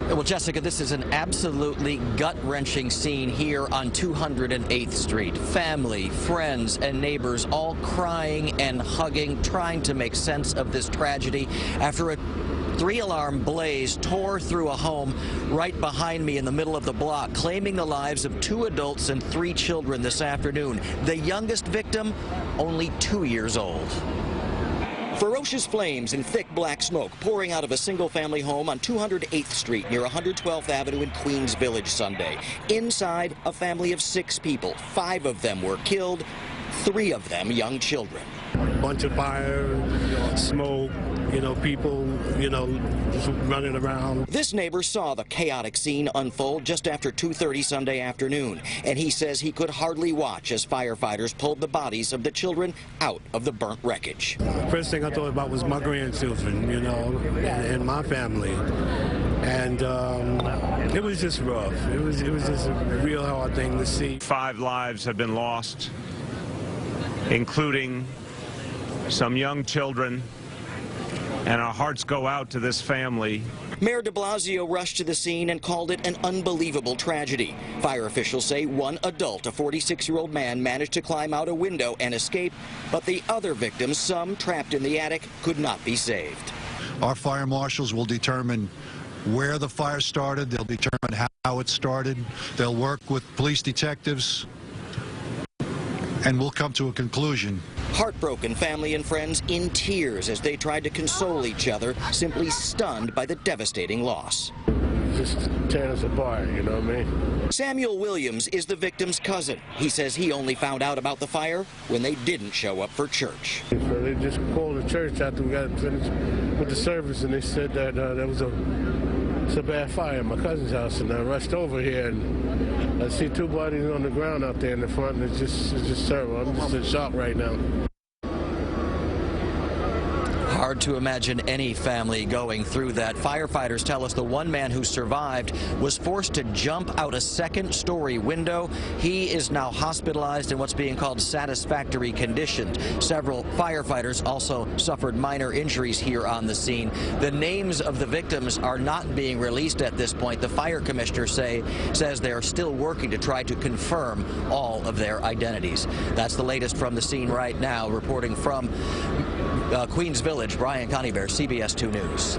Well, Jessica, this is an absolutely gut-wrenching scene here on 208th Street. Family, friends, and neighbors all crying and hugging, trying to make sense of this tragedy after a three-alarm blaze tore through a home right behind me in the middle of the block, claiming the lives of 2 adults and 3 children this afternoon. The youngest victim, only 2 years old. Ferocious flames and thick black smoke pouring out of a single-family home on 208th Street near 112th Avenue in Queens Village Sunday. Inside, a family of 6 people. 5 of them were killed, 3 of them young children. Bunch of fire, smoke, people, just running around. This neighbor saw the chaotic scene unfold just after 2:30 Sunday afternoon, and he says he could hardly watch as firefighters pulled the bodies of the children out of the burnt wreckage. First thing I thought about was my grandchildren, and my family. And it was just rough. It was just a real hard thing to see. 5 lives have been lost, including some young children, and our hearts go out to this family. Mayor de Blasio rushed to the scene and called it an unbelievable tragedy. Fire officials say one adult, a 46-year-old man, managed to climb out a window and escape, but the other victims, some trapped in the attic, could not be saved. Our fire marshals will determine where the fire started. They'll determine how it started. They'll work with police detectives, and we'll come to a conclusion. Heartbroken family and friends in tears as they tried to console each other, simply stunned by the devastating loss. Just tearing us apart, you know what I mean? Samuel Williams is the victim's cousin. He says he only found out about the fire when they didn't show up for church. So they just called the church after we got finished with the service, and they said that there was a bad fire at my cousin's house, and I rushed over here, and I see 2 bodies on the ground out there in the front, and it's just terrible. I'm just in shock right now. Hard to imagine any family going through that. Firefighters tell us the one man who survived was forced to jump out a 2nd-story window. He is now hospitalized in what's being called satisfactory condition. Several firefighters also suffered minor injuries here on the scene. The names of the victims are not being released at this point. The fire commissioner says they're still working to try to confirm all of their identities. That's the latest from the scene right now. Reporting from Queens Village, Brian Conybeare, CBS 2 News.